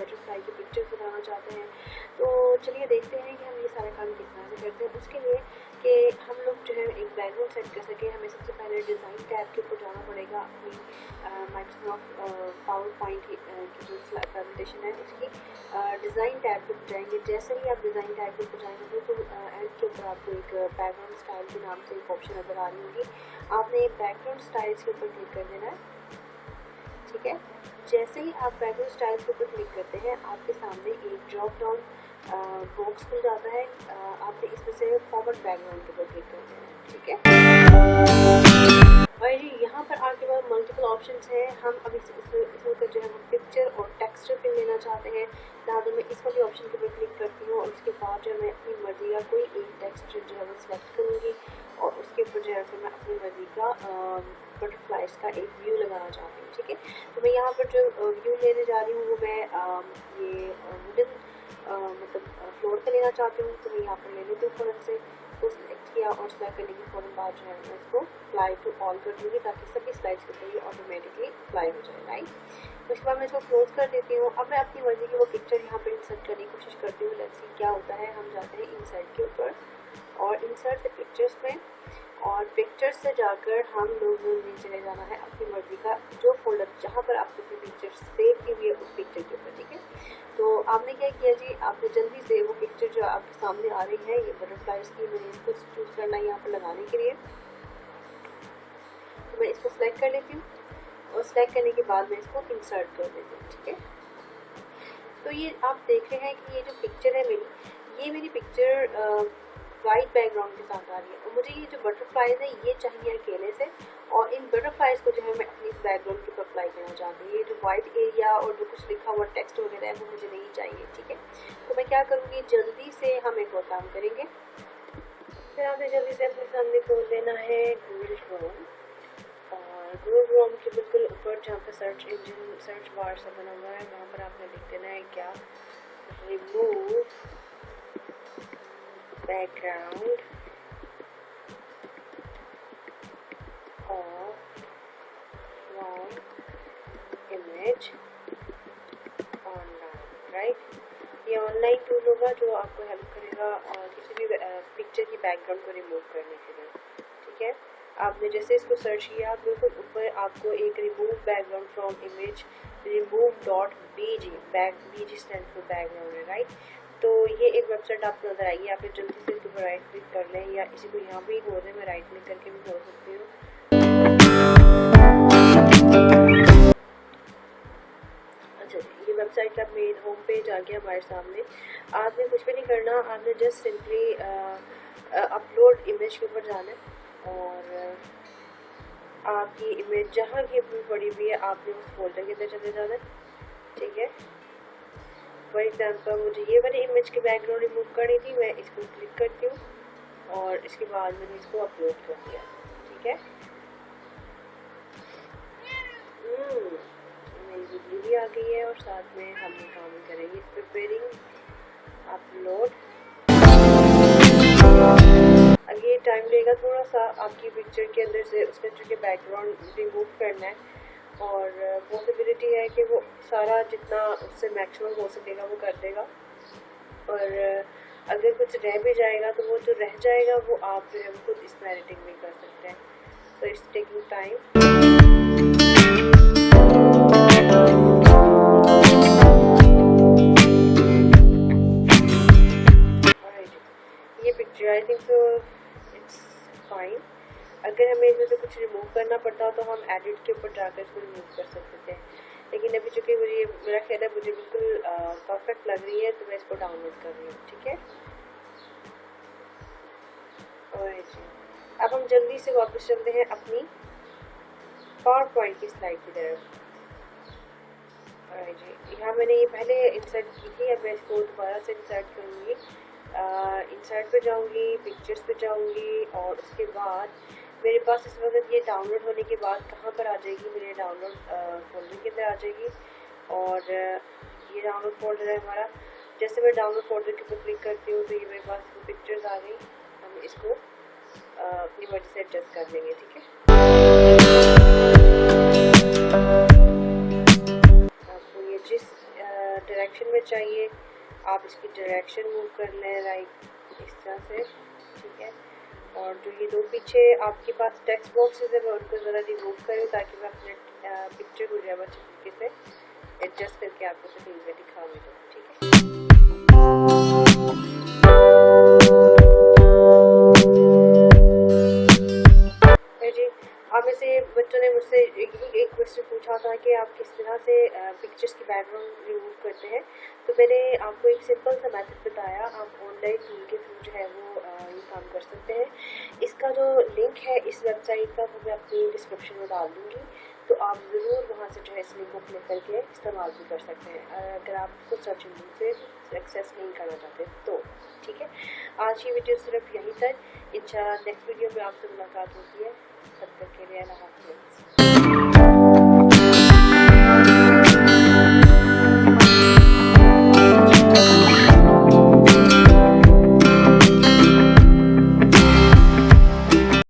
Butterfly की pictures बनाना चाहते हैं। तो चलिए देखते हैं कि हम ये सारा काम किस तरह से करते हैं। उसके लिए कि हम लोग जो है एक बैकग्राउंड सेट कर सकें, हमें सबसे पहले डिज़ाइन टैब के ऊपर जाना पड़ेगा। अपनी माइक्रोसॉफ्ट पावर पॉइंट की जो प्रेजेंटेशन है उसकी डिज़ाइन टैब के ऊपर जाएंगे। जैसे ही आप डिज़ाइन टैब के ऊपर जाएंगे बिल्कुल एंड के ऊपर आपको एक बैकग्राउंड स्टाइल के नाम से एक ऑप्शन नज़र आ रही होगी। आपने बैकग्राउंड स्टाइल्स के ऊपर क्लिक कर देना है, ठीक है। जैसे ही आप बैकग्राउंड स्टाइल के ऊपर क्लिक करते हैं आपके सामने एक ड्रॉप डाउन बॉक्स खुल जाता है। आपने इसमें से फॉरवर्ड बैकग्राउंड के ऊपर क्लिक कर देना है, ठीक है। और जी यहाँ पर आपके पास मल्टीपल ऑप्शंस हैं। हम अभी इसमें जो है वो पिक्चर और टेक्सचर पिन लेना चाहते हैं। तो मैं इस वाली ऑप्शन के ऊपर क्लिक करती हूँ और उसके बाद जो है मैं अपनी मर्ज़ी का कोई एक टेक्सचर जो है वो सिलेक्ट करूँगी और उसके ऊपर जो है फिर मैं अपनी मर्ज़ी का बटरफ्लाइज का एक व्यू लगाना चाहती हूँ, ठीक है। तो मैं यहाँ पर जो व्यू लेने जा रही हूँ वो मैं ये वुडन मतलब फ्लोर का लेना चाहती हूँ। तो मैं यहाँ पर ले लेती हूँ फ़ौरन से, तो सिलेक्ट किया और सिलेक्ट करने के फ़ौरन बाद जो है मैं इसको अप्लाई टू ऑल कर दूँगी ताकि सभी स्लाइड्स के ऊपर ये ऑटोमेटिकली अप्लाई हो जाए, राइट। उसके बाद मैं इसको क्लोज कर देती हूँ। अब मैं अपनी मर्ज़ी की वो पिक्चर यहाँ पर इंसर्ट करने की कोशिश करती हूँ। लेट्स सी क्या होता है। हम जाते हैं इंसर्ट के ऊपर और इंसर्ट से पिक्चर्स में, और पिक्चर्स से जाकर हम लोगों ने चले जाना है अपनी मर्ज़ी का जो फोल्डर जहाँ पर आपको अपनी पिक्चर सेव की हुई है उस पिक्चर के ऊपर, ठीक है। तो आपने क्या किया जी, आपने जल्दी से वो पिक्चर जो आपके सामने आ रही है ये बटरफ्लाइज की, मैंने इसको चूज़ करना है यहाँ पर लगाने के लिए। तो मैं इसको सिलेक्ट कर लेती हूँ और सिलेक्ट करने के बाद मैं इसको इंसर्ट कर देती हूँ, ठीक है। तो ये आप देख रहे हैं कि ये जो पिक्चर है ये मेरी पिक्चर वाइट बैकग्राउंड के साथ आ रही है और मुझे ये जो बटरफ्लाइज है ये चाहिए अकेले से, और इन बटरफ्लाइज को जो है मैं अपनी बैकग्राउंड के ऊपर अप्लाई करना चाहती हूँ। ये जो वाइट एरिया और जो कुछ लिखा हुआ टेक्स्ट वगैरह है वो मुझे नहीं चाहिए, ठीक है। तो मैं क्या करूँगी, जल्दी से हम एक और काम करेंगे। फिर आपने जल्दी से अपने सामने खोल देना है गूगल क्रोम, और गूगल क्रोम के बिल्कुल ऊपर जहाँ पर सर्च इंजन सर्च बार सा बना हुआ है वहाँ पर आपने लिख देना है क्या, remove background of from image online, right. ये ऑनलाइन टूल होगा जो आपको हेल्प करेगा और किसी भी पिक्चर की बैकग्राउंड को रिमूव करने के लिए, ठीक है। आपने जैसे इसको सर्च किया बिल्कुल ऊपर आपको एक remove background from image remove.bg BG stand for background है, राइट। तो ये एक वेबसाइट आपको नजर आएगी, आप जल्दी से इसके ऊपर राइट क्लिक कर लें या इसी को यहाँ भी खोल दें। मैं राइट क्लिक करके भी खोल सकती हूँ। अच्छा जी, ये वेबसाइट का मेन होम पेज आ गया हमारे सामने। आपने कुछ भी नहीं करना, आपने जस्ट सिंपली अपलोड इमेज के ऊपर जाना है और आपकी इमेज जहाँ की अपनी पड़ी हुई है आपने उस फोल्डर के अंदर चले जाना है, ठीक है। फॉर एग्जाम्पल मुझे ये वाली इमेज की बैकग्राउंड रिमूव करनी थी, मैं इसको क्लिक करती हूँ और इसके बाद मैंने इसको अपलोड कर दिया, ठीक है। मेरी वीडियो भी आ गई है और साथ में हम काम करेंगे प्रिपेयरिंग अपलोड। अब ये टाइम लेगा थोड़ा सा आपकी पिक्चर के अंदर से उस पिक्चर के बैकग्राउंड रिमूव करना है, और पॉसिबिलिटी है कि वो सारा जितना उससे मैक्सिमम हो सकेगा वो कर देगा, और अगर कुछ रह भी जाएगा तो वो जो रह जाएगा वो आप फिर हम खुद इसमें एडिटिंग भी कर सकते हैं। So it's taking time. ये picture I think so it's fine. अगर हमें इसमें से कुछ रिमूव करना पड़ता तो हम एडिट के ऊपर जाकर इसको रिमूव कर सकते थे, लेकिन अभी चूँकि मुझे मेरा ख्याल है मुझे बिल्कुल परफेक्ट लग रही है तो मैं इसको डाउनलोड कर रही हूँ, ठीक है। और अब हम जल्दी से वापस चलते हैं अपनी पावर पॉइंट की स्लाइड की तरफ। और जी यहाँ मैंने ये पहले इंसर्ट की थी, अब मैं इसको दोबारा से इंसर्ट करूँगी। इंसर्ट पे जाऊँगी, पिक्चर्स पे जाऊँगी और उसके बाद मेरे पास इस वक्त ये डाउनलोड होने के बाद कहाँ पर आ जाएगी, मेरे डाउनलोड फोल्डर के अंदर आ जाएगी। और ये डाउनलोड फोल्डर है हमारा। जैसे मैं डाउनलोड फोल्डर के ऊपर क्लिक करती हूँ तो ये मेरे पास पिक्चर्स आ गई। हम इसको अपनी मर्जी से एडजस्ट कर लेंगे, ठीक है। आपको ये जिस डायरेक्शन में चाहिए आप इसकी डायरेक्शन मूव कर लें, लाइक इस तरह से, ठीक है। और जो ये दो पीछे आपके पास टेक्स्ट बॉक्सेस है मैं उनको ज़रा रिमूव करूँ ताकि मैं अपने पिक्चर को जो है अच्छे तरीके से एडजस्ट करके आपको स्क्रीन पे दिखाऊंगी, तो ठीक है। जी, आप में से बच्चों ने मुझसे एक क्वेश्चन पूछा था कि आप किस तरह से पिक्चर्स की बैकग्राउंड रिमूव करते हैं, तो मैंने आपको एक सिंपल सा मेथड बताया। आप ऑनलाइन टूल के थ्रू जो है वो ये काम कर सकते हैं। इसका जो लिंक है इस वेबसाइट का वो मैं अपनी डिस्क्रिप्शन में डाल दूँगी, तो आप ज़रूर वहाँ से जो है इस लिंक को क्लिक करके इस्तेमाल भी कर सकते हैं अगर आप खुद सर्च इंजन से एक्सेस नहीं करना चाहते तो, ठीक है। आज की वीडियो सिर्फ यहीं तक, इंशाल्लाह नेक्स्ट वीडियो में आपसे मुलाकात होती है। तब तक के लिए अल्लाह हाफ़िज़।